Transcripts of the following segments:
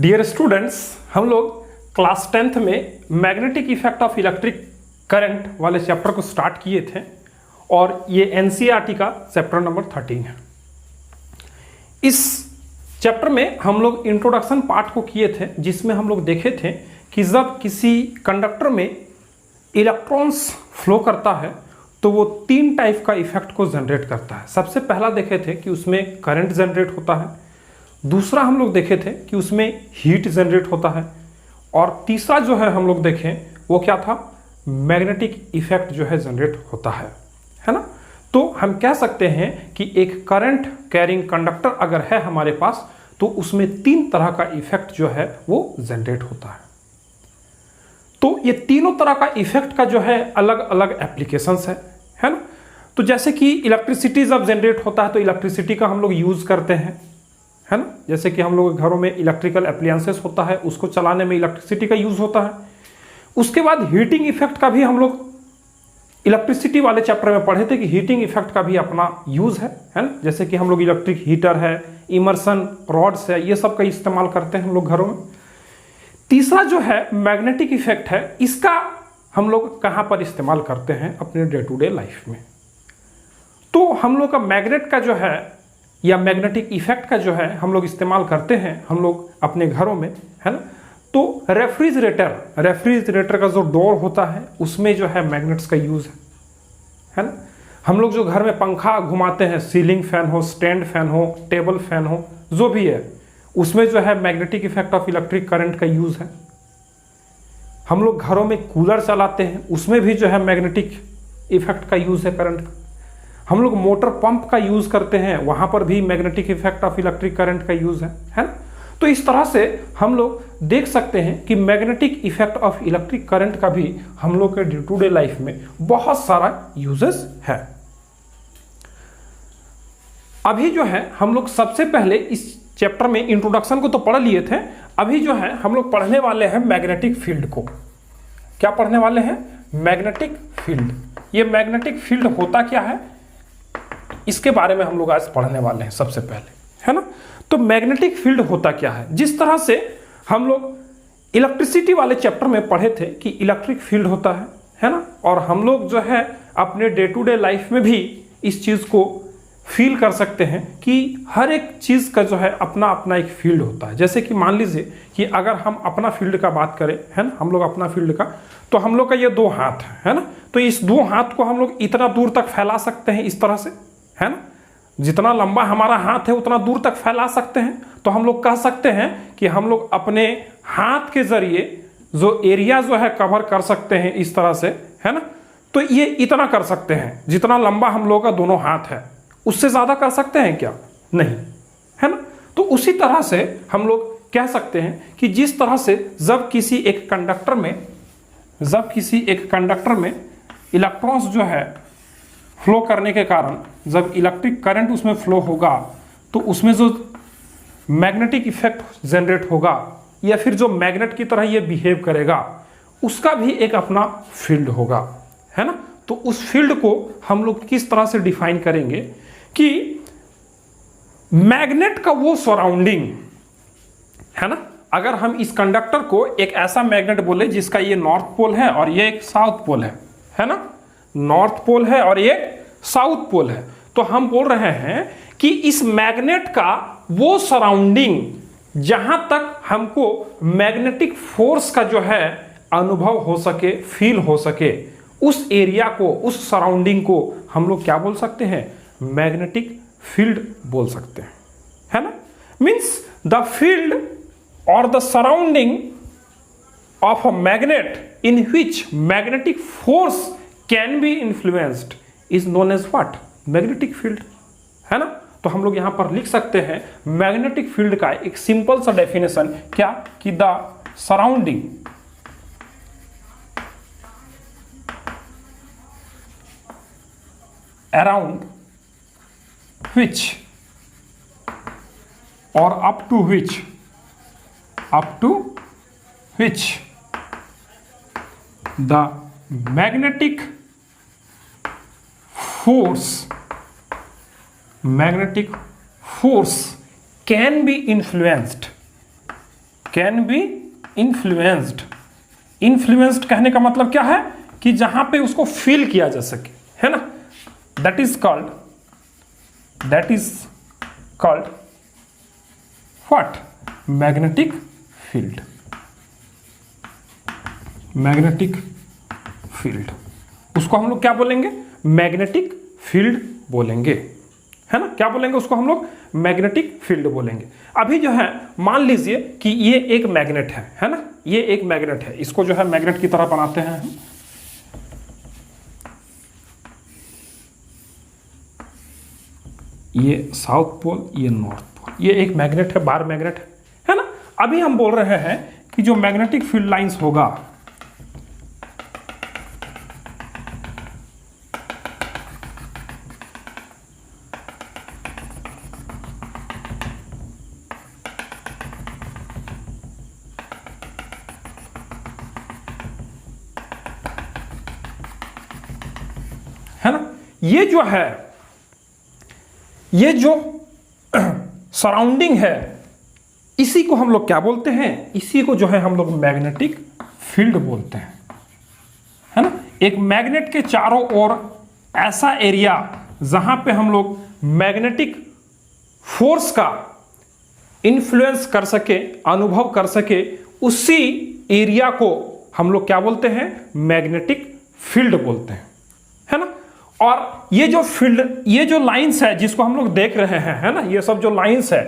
Dear students, हम लोग class 10th में magnetic effect of electric current वाले चैप्टर को स्टार्ट किए थे और ये एनसीईआरटी का चैप्टर नंबर 13 है। इस चैप्टर में हम लोग इंट्रोडक्शन पार्ट को किए थे, जिसमें हम लोग देखे थे कि जब किसी कंडक्टर में इलेक्ट्रॉन्स फ्लो करता है तो वो तीन टाइप का इफेक्ट को जनरेट करता है। सबसे पहला देखे थे कि उसमें करंट जनरेट होता है, दूसरा हम लोग देखे थे कि उसमें हीट जनरेट होता है, और तीसरा जो है हम लोग देखें वो क्या था, मैग्नेटिक इफेक्ट जो है जनरेट होता है ना। तो हम कह सकते हैं कि एक करंट कैरिंग कंडक्टर अगर है हमारे पास तो उसमें तीन तरह का इफेक्ट जो है वो जनरेट होता है। तो ये तीनों तरह का इफेक्ट का जो है अलग अलग एप्लीकेशंस है ना। तो जैसे कि इलेक्ट्रिसिटी जब जनरेट होता है तो इलेक्ट्रिसिटी का हम लोग यूज करते हैं, है ना। जैसे कि हम लोग घरों में इलेक्ट्रिकल एप्लायंसेस होता है, उसको चलाने में इलेक्ट्रिसिटी का यूज होता है। उसके बाद हीटिंग इफेक्ट का भी हम लोग इलेक्ट्रिसिटी वाले चैप्टर में पढ़े थे कि हीटिंग इफेक्ट का भी अपना यूज है ना। जैसे कि हम लोग इलेक्ट्रिक हीटर है, इमर्सन रॉड्स है, ये सब का इस्तेमाल करते हैं हम लोग घरों में। तीसरा जो है मैग्नेटिक इफेक्ट है, इसका हम लोग कहाँ पर इस्तेमाल करते हैं अपने डे टू डे लाइफ में। तो हम लोग का मैग्नेट का जो है या मैग्नेटिक इफेक्ट का जो है हम लोग इस्तेमाल करते हैं हम लोग अपने घरों में, है ना। तो रेफ्रिजरेटर का जो डोर होता है उसमें जो है मैग्नेट्स का यूज है ना। हम लोग जो घर में पंखा घुमाते हैं, सीलिंग फैन हो, स्टैंड फैन हो, टेबल फैन हो, जो भी है, उसमें जो है magnetic effect of electric current का यूज है। हम लोग घरों में कूलर चलाते हैं, उसमें भी जो है मैग्नेटिक इफेक्ट का यूज है करंट का। हम लोग मोटर पंप का यूज करते हैं, वहां पर भी magnetic effect of electric current का यूज है ना। तो इस तरह से हम लोग देख सकते हैं कि magnetic effect of electric current का भी हम लोग के डे टू डे लाइफ में बहुत सारा यूजेस है। अभी जो है हम लोग सबसे पहले इस चैप्टर में इंट्रोडक्शन को तो पढ़ लिए थे, अभी जो है हम लोग पढ़ने वाले हैं मैग्नेटिक फील्ड को। क्या पढ़ने वाले हैं? Magnetic field. ये मैग्नेटिक फील्ड होता क्या है इसके बारे में हम लोग आज पढ़ने वाले हैं सबसे पहले, है ना। तो मैग्नेटिक फील्ड होता क्या है, जिस तरह से हम लोग इलेक्ट्रिसिटी वाले चैप्टर में पढ़े थे कि इलेक्ट्रिक फील्ड होता है ना। और हम लोग जो है अपने डे टू डे लाइफ में भी इस चीज को फील कर सकते हैं कि हर एक चीज का जो है अपना अपना एक फील्ड होता है। जैसे कि मान लीजिए कि अगर हम अपना फील्ड का बात करें, है ना, हम लोग अपना फील्ड का, तो हम लोग का ये दो हाथ है ना। तो इस दो हाथ को हम लोग इतना दूर तक फैला सकते हैं इस तरह से, है ना। जितना लंबा हमारा हाथ है उतना दूर तक फैला सकते हैं। तो हम लोग कह सकते हैं कि हम लोग अपने हाथ के जरिए जो एरिया जो है कवर कर सकते हैं इस तरह से, है ना। तो ये इतना कर सकते हैं जितना लंबा हम लोग का दोनों हाथ है, उससे ज्यादा कर सकते हैं क्या? नहीं, है ना। तो उसी तरह से हम लोग कह सकते हैं कि जिस तरह से जब किसी एक कंडक्टर में इलेक्ट्रॉन्स जो है फ्लो करने के कारण जब इलेक्ट्रिक करंट उसमें फ्लो होगा तो उसमें जो मैग्नेटिक इफेक्ट जनरेट होगा या फिर जो मैग्नेट की तरह ये बिहेव करेगा, उसका भी एक अपना फील्ड होगा, है ना। तो उस फील्ड को हम लोग किस तरह से डिफाइन करेंगे कि मैग्नेट का वो सराउंडिंग, है ना। अगर हम इस कंडक्टर को एक ऐसा मैग्नेट बोले जिसका ये नॉर्थ पोल है और ये एक साउथ पोल है ना। नॉर्थ पोल है और ये साउथ पोल है, तो हम बोल रहे हैं कि इस मैग्नेट का वो सराउंडिंग जहां तक हमको मैग्नेटिक फोर्स का जो है अनुभव हो सके, फील हो सके, उस एरिया को, उस सराउंडिंग को हम लोग क्या बोल सकते हैं? मैग्नेटिक फील्ड बोल सकते हैं, है ना। मीन्स द फील्ड और the surrounding of a magnet in which magnetic force can be influenced is known as what? Magnetic field, है ना। तो हम लोग यहां पर लिख सकते हैं मैग्नेटिक फील्ड का एक सिंपल सा डेफिनेशन, क्या कि the surrounding around which or up to which the magnetic force can be influenced can be influenced. Influenced कहने का मतलब क्या है कि जहां पे उसको फील किया जा सके, है ना, that is called what, magnetic field. Magnetic field, उसको हम लोग क्या बोलेंगे, मैग्नेटिक फील्ड बोलेंगे, है ना, क्या बोलेंगे उसको हम लोग, मैग्नेटिक फील्ड बोलेंगे। अभी जो है मान लीजिए कि ये एक मैग्नेट है ना, ये एक मैग्नेट है, इसको जो है मैग्नेट की तरह बनाते हैं हम। ये साउथ पोल, ये नॉर्थ पोल, ये एक मैग्नेट है, बार मैग्नेट है ना। अभी हम बोल रहे हैं कि जो मैग्नेटिक फील्ड लाइंस होगा, है ना, ये जो है, ये जो सराउंडिंग है, इसी को हम लोग क्या बोलते हैं, इसी को जो है हम लोग मैग्नेटिक फील्ड बोलते हैं, है ना। एक मैग्नेट के चारों ओर ऐसा एरिया जहां पे हम लोग मैग्नेटिक फोर्स का इन्फ्लुएंस कर सके, अनुभव कर सके, उसी एरिया को हम लोग क्या बोलते हैं, मैग्नेटिक फील्ड बोलते हैं, है ना। और ये जो फील्ड, ये जो लाइंस है जिसको हम लोग देख रहे हैं, है ना, ये सब जो लाइंस है,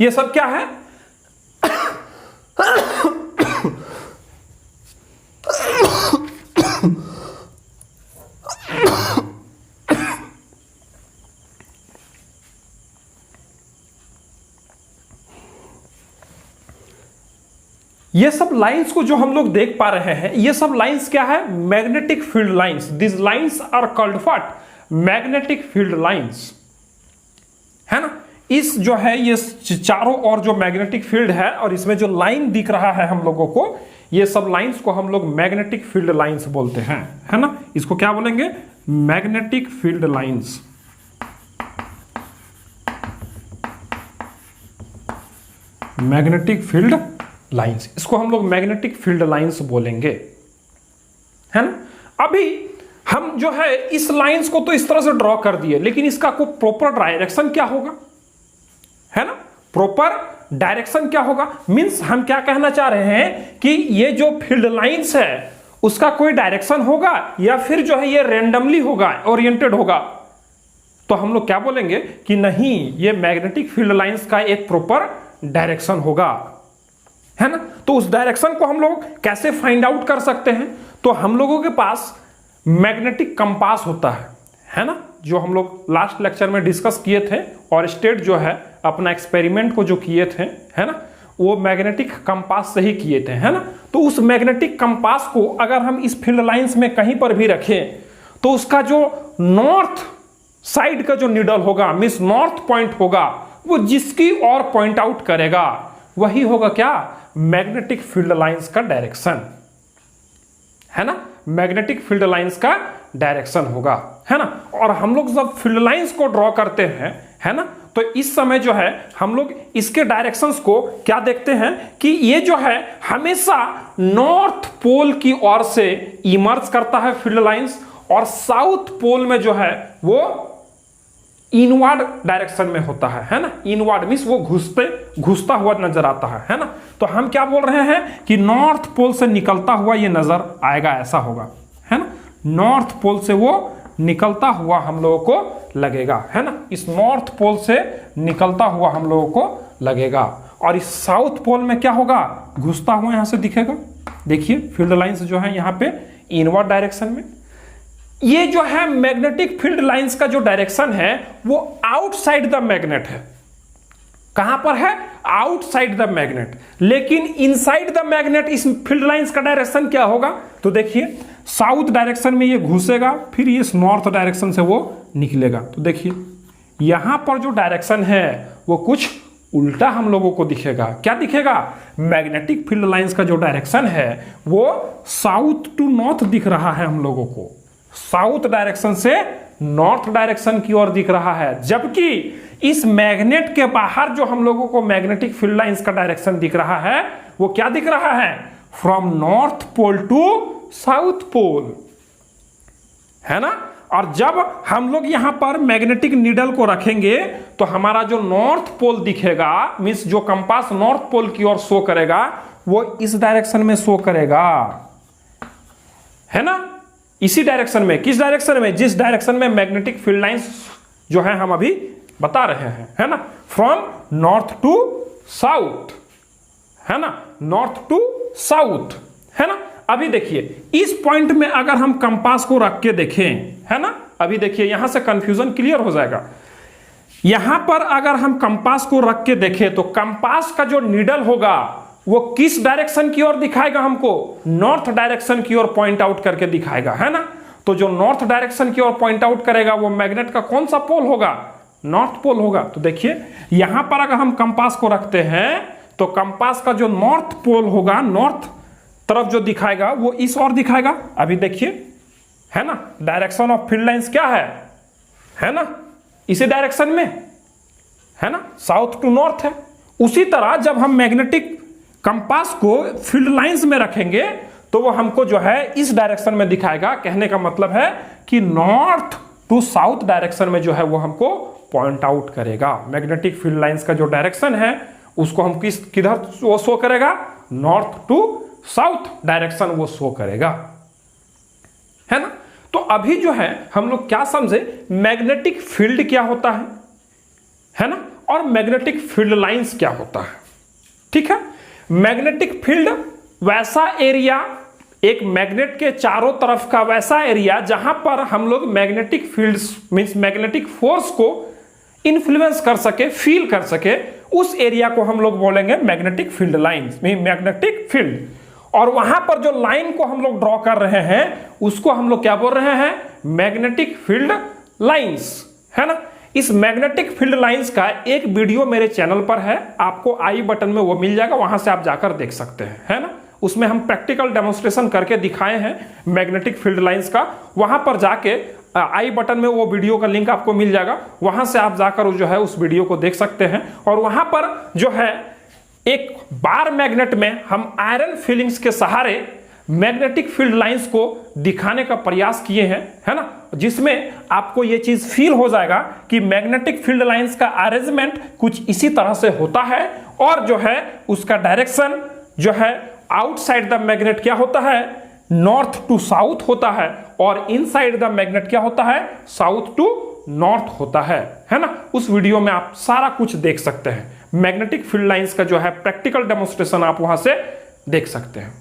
ये सब क्या है, ये सब लाइंस को जो हम लोग देख पा रहे हैं, ये सब लाइंस क्या है, magnetic field lines. This lines are called what, magnetic field lines, है ना। इस जो है ये चारों ओर जो मैग्नेटिक फील्ड है और इसमें जो लाइन दिख रहा है हम लोगों को, ये सब लाइंस को हम लोग मैग्नेटिक फील्ड लाइंस बोलते हैं, है ना। इसको क्या बोलेंगे, magnetic field lines. Magnetic field lines, इसको हम लोग मैग्नेटिक फील्ड लाइंस बोलेंगे, है ना। अभी हम जो है इस लाइंस को तो इस तरह से ड्रॉ कर दिए, लेकिन इसका कोई प्रॉपर डायरेक्शन क्या होगा, है ना, प्रॉपर डायरेक्शन क्या होगा, मींस हम क्या कहना चाह रहे हैं कि ये जो फील्ड लाइंस है उसका कोई डायरेक्शन होगा या फिर जो है ये रैंडमली होगा, ओरिएंटेड होगा। तो हम लोग क्या बोलेंगे कि नहीं, ये मैग्नेटिक फील्ड लाइंस का एक प्रॉपर डायरेक्शन होगा, है ना। तो उस डायरेक्शन को हम लोग कैसे फाइंड आउट कर सकते हैं, तो हम लोगों के पास मैग्नेटिक कंपास होता है ना, जो हम लोग लास्ट लेक्चर में डिस्कस किए थे, और स्टेट जो है अपना एक्सपेरिमेंट को जो किए थे, है ना, वो मैग्नेटिक कंपास से ही किए थे, है ना। तो उस मैग्नेटिक कंपास को अगर हम इस फील्ड लाइंस में कहीं पर भी रखें, तो उसका जो नॉर्थ साइड का जो नीडल होगा, मींस नॉर्थ पॉइंट होगा, वो जिसकी ओर पॉइंट आउट करेगा वही होगा क्या, मैग्नेटिक फील्ड लाइंस का डायरेक्शन, है ना, मैग्नेटिक फील्ड लाइंस का डायरेक्शन होगा, है ना। और हम लोग जब फील्ड लाइंस को ड्रॉ करते हैं, है ना, तो इस समय जो है हम लोग इसके डायरेक्शंस को क्या देखते हैं कि ये जो है हमेशा नॉर्थ पोल की ओर से इमर्ज करता है फील्ड लाइंस, और साउथ पोल में जो है वो इनवर्ड डायरेक्शन में होता है ना। इनवर्ड मींस वो घुसता हुआ नजर आता है ना। तो हम क्या बोल रहे हैं कि नॉर्थ पोल से निकलता हुआ ये नजर आएगा, ऐसा होगा, है ना। नॉर्थ पोल से वो निकलता हुआ हम लोगों को लगेगा, है ना। इस नॉर्थ पोल से निकलता हुआ हम लोगों को लगेगा, और इस साउथ पोल में क्या होगा, घुसता हुआ यहां से दिखेगा। देखिए फील्ड लाइंस जो है यहाँ पे इनवर्ड डायरेक्शन में। ये जो है मैग्नेटिक फील्ड लाइंस का जो डायरेक्शन है वो आउटसाइड द मैग्नेट है। कहां पर है, आउटसाइड द मैग्नेट। लेकिन इनसाइड द मैग्नेट इस फील्ड लाइंस का डायरेक्शन क्या होगा, तो देखिए साउथ डायरेक्शन में ये घुसेगा, फिर ये नॉर्थ डायरेक्शन से वो निकलेगा। तो देखिए यहां पर जो डायरेक्शन है वो कुछ उल्टा हम लोगों को दिखेगा। क्या दिखेगा, मैग्नेटिक फील्ड लाइंस का जो डायरेक्शन है वो साउथ टू नॉर्थ दिख रहा है हम लोगों को, साउथ डायरेक्शन से नॉर्थ डायरेक्शन की ओर दिख रहा है, जबकि इस मैग्नेट के बाहर जो हम लोगों को मैग्नेटिक फील्ड लाइंस का डायरेक्शन दिख रहा है वो क्या दिख रहा है, from north pole to south pole, है ना। और जब हम लोग यहां पर मैग्नेटिक नीडल को रखेंगे तो हमारा जो नॉर्थ पोल दिखेगा, मींस जो कंपास नॉर्थ पोल की ओर शो करेगा वो इस डायरेक्शन में शो करेगा, है ना, इसी डायरेक्शन में। किस डायरेक्शन में, जिस डायरेक्शन में मैग्नेटिक फील्ड लाइंस जो है हम अभी बता रहे हैं, है ना, फ्रॉम नॉर्थ टू साउथ, है ना, नॉर्थ टू साउथ, है ना। अभी देखिए इस पॉइंट में अगर हम कंपास को रख के देखें, है ना, अभी देखिए यहां से कंफ्यूजन क्लियर हो जाएगा। यहां पर अगर हम कंपास को रख के देखें तो कंपास का जो नीडल होगा वो किस डायरेक्शन की ओर दिखाएगा हमको, नॉर्थ डायरेक्शन की ओर पॉइंट आउट करके दिखाएगा, है ना। तो जो नॉर्थ डायरेक्शन की ओर पॉइंट आउट करेगा वो मैग्नेट का कौन सा पोल होगा, नॉर्थ पोल होगा। तो देखिए यहां पर अगर हम कंपास को रखते हैं तो कंपास का जो नॉर्थ पोल होगा, नॉर्थ तरफ जो दिखाएगा वो इस ओर दिखाएगा। अभी देखिए, है ना, डायरेक्शन ऑफ फील्ड लाइंस क्या है ना, इसी डायरेक्शन में, है ना, साउथ टू नॉर्थ है। उसी तरह जब हम मैग्नेटिक कंपास को फील्ड लाइंस में रखेंगे तो वो हमको जो है इस डायरेक्शन में दिखाएगा। कहने का मतलब है कि नॉर्थ टू साउथ डायरेक्शन में जो है वो हमको पॉइंट आउट करेगा। मैग्नेटिक फील्ड लाइंस का जो डायरेक्शन है उसको हम किधर वो शो करेगा, नॉर्थ टू साउथ डायरेक्शन वो शो करेगा, है ना। तो अभी जो है हम लोग क्या समझे, मैग्नेटिक फील्ड क्या होता है ना, और मैग्नेटिक फील्ड लाइंस क्या होता है। ठीक है, मैग्नेटिक फील्ड वैसा एरिया, एक मैग्नेट के चारों तरफ का वैसा एरिया जहां पर हम लोग magnetic fields means magnetic force को इन्फ्लुएंस कर सके, फील कर सके, उस एरिया को हम लोग बोलेंगे magnetic field lines, magnetic field. और वहां पर जो लाइन को हम लोग ड्रॉ कर रहे हैं उसको हम लोग क्या बोल रहे हैं, मैग्नेटिक फील्ड लाइंस, है ना। इस मैग्नेटिक फील्ड लाइंस का एक वीडियो मेरे चैनल पर है, आपको आई बटन में वो मिल जाएगा, वहां से आप जाकर देख सकते हैं, है ना। उसमें हम प्रैक्टिकल डेमोन्स्ट्रेशन करके दिखाए हैं मैग्नेटिक फील्ड लाइंस का। वहां पर जाके आई बटन में वो वीडियो का लिंक आपको मिल जाएगा, वहां से आप जाकर जो है उस वीडियो को देख सकते हैं। और वहां पर जो है एक बार मैग्नेट में हम आयरन फिलिंग्स के सहारे मैग्नेटिक फील्ड लाइंस को दिखाने का प्रयास किए हैं, है ना, जिसमें आपको यह चीज फील हो जाएगा कि मैग्नेटिक फील्ड लाइंस का अरेंजमेंट कुछ इसी तरह से होता है और जो है उसका डायरेक्शन जो है आउटसाइड द मैग्नेट क्या होता है, नॉर्थ टू साउथ होता है, और इनसाइड द मैग्नेट क्या होता है, साउथ टू नॉर्थ होता है ना। उस वीडियो में आप सारा कुछ देख सकते हैं, मैग्नेटिक फील्ड लाइंस का जो है प्रैक्टिकल डेमोन्स्ट्रेशन आप वहां से देख सकते हैं।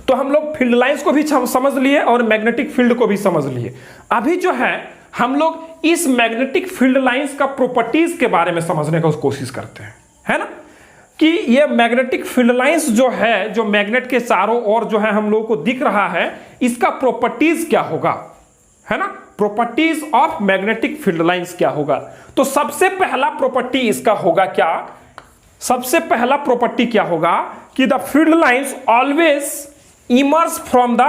तो हम लोग फील्ड लाइंस को भी समझ लिए और मैग्नेटिक फील्ड को भी समझ लिए। अभी जो है हम लोग इस मैग्नेटिक फील्ड लाइंस का प्रॉपर्टीज के बारे में समझने का कोशिश करते हैं, है ना, कि ये मैग्नेटिक फील्ड लाइंस जो है, जो मैग्नेट के चारों ओर जो है हम लोगों को दिख रहा है, इसका प्रॉपर्टीज क्या होगा, है ना, properties of magnetic field lines क्या होगा। तो सबसे पहला प्रॉपर्टी इसका होगा क्या, सबसे पहला प्रॉपर्टी क्या होगा कि the field lines always emerge from the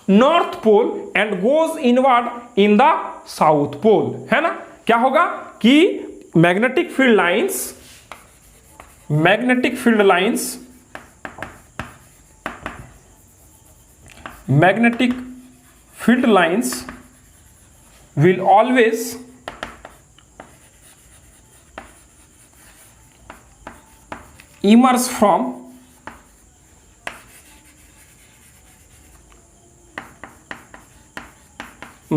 north pole and goes inward in the south pole, है ना। क्या होगा कि magnetic field lines magnetic field lines will always emerge from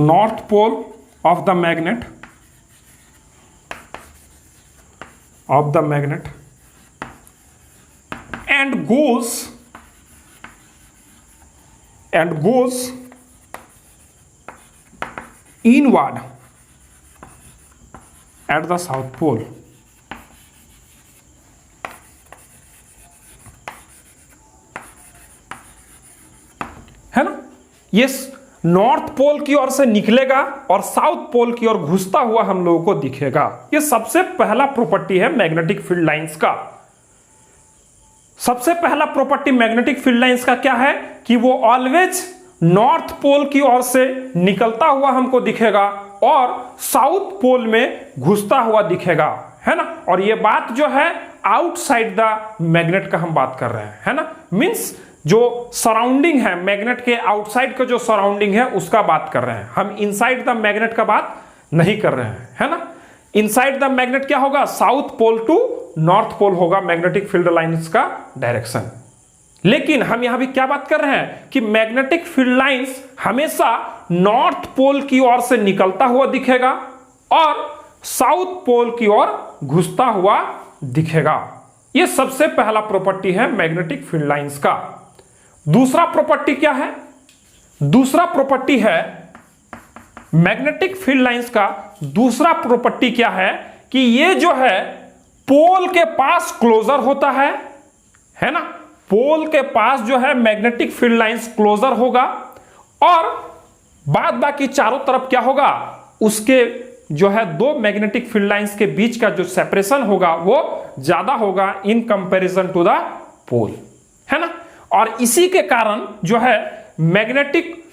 north pole of the magnet and goes inward at the south pole, है ना। ये north pole की ओर से निकलेगा और साउथ पोल की ओर घुसता हुआ हम लोगों को दिखेगा। ये सबसे पहला प्रॉपर्टी है मैग्नेटिक फील्ड लाइंस का। सबसे पहला प्रॉपर्टी मैग्नेटिक फील्ड लाइंस का क्या है कि वो ऑलवेज नॉर्थ पोल की ओर से निकलता हुआ हमको दिखेगा और साउथ पोल में घुसता हुआ दिखेगा, है ना। और ये बात जो है आउटसाइड द मैग्नेट का हम बात कर रहे हैं, है ना। मींस जो सराउंडिंग है मैग्नेट के आउटसाइड का जो सराउंडिंग है उसका बात कर रहे हैं हम, इनसाइड द मैग्नेट का बात नहीं कर रहे हैं, है ना। इनसाइड द मैग्नेट क्या होगा, south pole to north pole होगा मैग्नेटिक फील्ड लाइंस का डायरेक्शन। लेकिन हम यहां भी क्या बात कर रहे हैं कि मैग्नेटिक फील्ड लाइंस हमेशा नॉर्थ पोल की ओर से निकलता हुआ दिखेगा और साउथ पोल की ओर घुसता हुआ दिखेगा। यह सबसे पहला प्रॉपर्टी है मैग्नेटिक फील्ड लाइंस का। दूसरा प्रॉपर्टी क्या है, दूसरा प्रॉपर्टी है मैग्नेटिक फील्ड लाइंस का दूसरा प्रॉपर्टी क्या है कि ये जो है पोल के पास क्लोजर होता है ना। पोल के पास जो है मैग्नेटिक फील्ड लाइंस क्लोजर होगा और बाद बाकी चारों तरफ क्या होगा, उसके जो है दो मैग्नेटिक फील्ड लाइंस के बीच का जो सेपरेशन होगा वो ज्यादा होगा इन कंपैरिजन टू द पोल, है ना। और इसी के कारण जो है मैग्नेटिक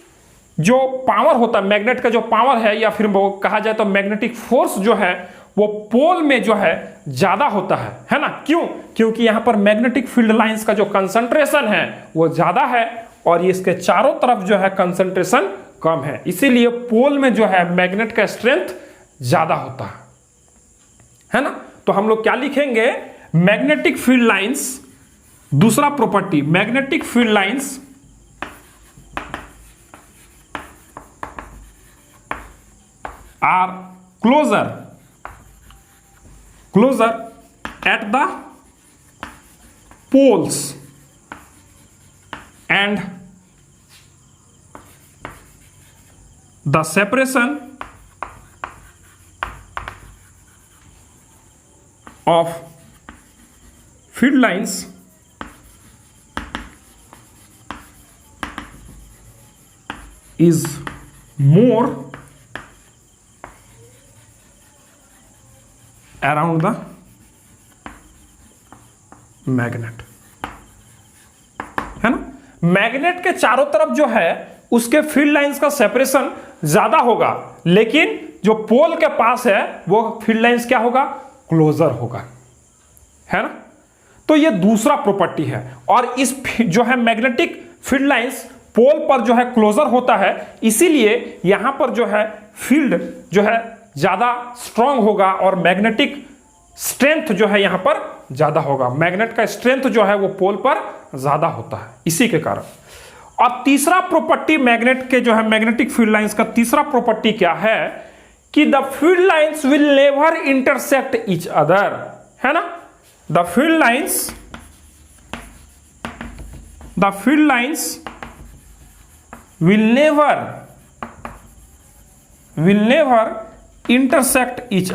जो पावर होता है, मैग्नेट का जो पावर है या फिर वो कहा जाए तो मैग्नेटिक फोर्स जो है वो पोल में जो है ज्यादा होता है ना। क्यों, क्योंकि यहां पर मैग्नेटिक फील्ड लाइंस का जो कंसंट्रेशन है वो ज्यादा है और इसके चारों तरफ जो है कंसंट्रेशन कम है, इसीलिए पोल में जो है मैग्नेट का स्ट्रेंथ ज्यादा होता है ना। तो हम लोग क्या लिखेंगे, मैग्नेटिक फील्ड लाइंस, दूसरा property magnetic field lines are closer at the poles and the separation of field lines is more around the magnet, है ना। मैग्नेट के चारों तरफ जो है उसके फील्ड लाइंस का सेपरेशन ज्यादा होगा, लेकिन जो पोल के पास है वो फील्ड लाइंस क्या होगा, क्लोजर होगा, है ना। तो ये दूसरा प्रॉपर्टी है और इस जो है मैग्नेटिक फील्ड लाइंस पोल पर जो है क्लोजर होता है, इसीलिए यहां पर जो है फील्ड जो है ज्यादा स्ट्रांग होगा और मैग्नेटिक स्ट्रेंथ जो है यहां पर ज्यादा होगा। मैग्नेट का स्ट्रेंथ जो है वो पोल पर ज्यादा होता है इसी के कारण। और तीसरा प्रॉपर्टी मैग्नेट के जो है मैग्नेटिक फील्ड लाइंस का तीसरा प्रॉपर्टी क्या है कि the field lines will never intersect each other, है ना। The field lines will never intersect each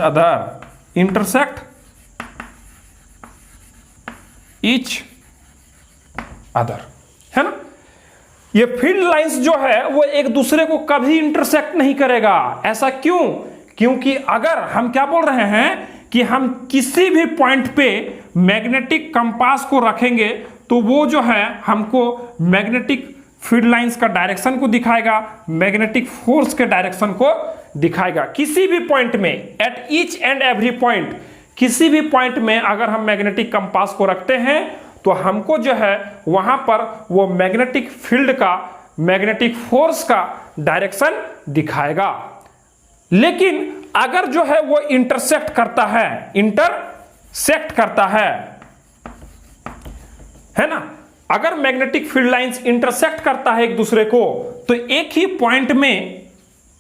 other, है ना। ये फील्ड लाइंस जो है वो एक दूसरे को कभी इंटरसेक्ट नहीं करेगा। ऐसा क्यों, क्योंकि अगर हम क्या बोल रहे हैं कि हम किसी भी पॉइंट पे मैग्नेटिक कंपास को रखेंगे तो वो जो है हमको मैग्नेटिक फील्ड लाइंस का डायरेक्शन को दिखाएगा, मैग्नेटिक फोर्स के डायरेक्शन को दिखाएगा। किसी भी पॉइंट में, at each and every point, किसी भी पॉइंट में अगर हम मैग्नेटिक कंपास को रखते हैं तो हमको जो है वहां पर वो मैग्नेटिक फील्ड का, मैग्नेटिक फोर्स का डायरेक्शन दिखाएगा। लेकिन अगर जो है वो इंटरसेक्ट करता है ना, अगर मैग्नेटिक फील्ड लाइंस इंटरसेक्ट करता है एक दूसरे को तो एक ही पॉइंट में,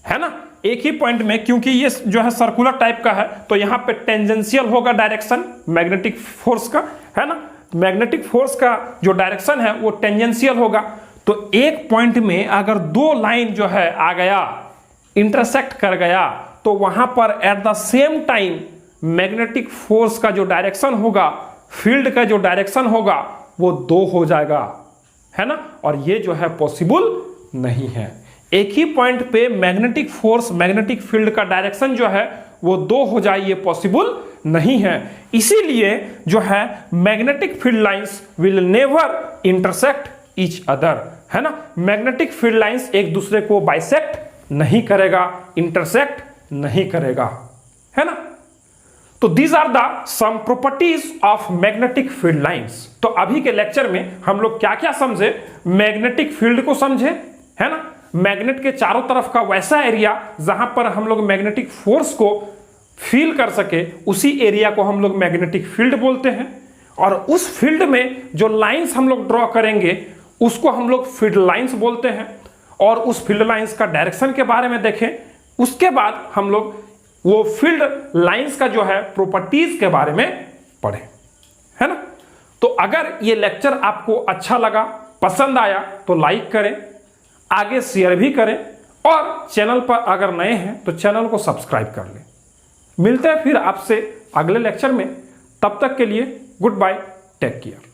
है ना, एक ही पॉइंट में, क्योंकि ये जो है सर्कुलर टाइप का है तो यहां पे टेंजेंशियल होगा डायरेक्शन मैग्नेटिक फोर्स का, है ना। मैग्नेटिक फोर्स का जो डायरेक्शन है वो टेंजेंशियल होगा। तो एक पॉइंट में अगर दो लाइन जो है आ गया, इंटरसेक्ट कर गया, तो वहां पर at the same time magnetic force का जो डायरेक्शन होगा, फील्ड का जो डायरेक्शन होगा वो दो हो जाएगा, है ना। और ये जो है पॉसिबल नहीं है। एक ही पॉइंट पे मैग्नेटिक फोर्स, मैग्नेटिक फील्ड का डायरेक्शन जो है वो दो हो जाए, ये पॉसिबल नहीं है। इसीलिए जो है magnetic field lines will never intersect each other, है ना। मैग्नेटिक फील्ड लाइंस एक दूसरे को बाइसेक्ट नहीं करेगा, इंटरसेक्ट नहीं करेगा, है ना। तो these are the some properties of magnetic field lines. तो अभी के लेक्चर में हम लोग क्या क्या समझे, मैग्नेटिक फील्ड को समझे, है ना, मैग्नेट के चारों तरफ का वैसा एरिया जहां पर हम लोग मैग्नेटिक फोर्स को फील कर सके, उसी एरिया को हम लोग मैग्नेटिक फील्ड बोलते हैं। और उस फील्ड में जो लाइंस हम लोग ड्रॉ करेंगे उसको हम लोग फील्ड लाइंस बोलते हैं। और उस फील्ड लाइंस का डायरेक्शन के बारे में देखें, उसके बाद हम लोग वो फील्ड लाइंस का जो है प्रॉपर्टीज के बारे में पढ़ें, है ना। तो अगर ये लेक्चर आपको अच्छा लगा, पसंद आया तो लाइक करें, आगे शेयर भी करें, और चैनल पर अगर नए हैं तो चैनल को सब्सक्राइब कर लें। मिलते हैं फिर आपसे अगले लेक्चर में, तब तक के लिए गुड बाय, टेक केयर।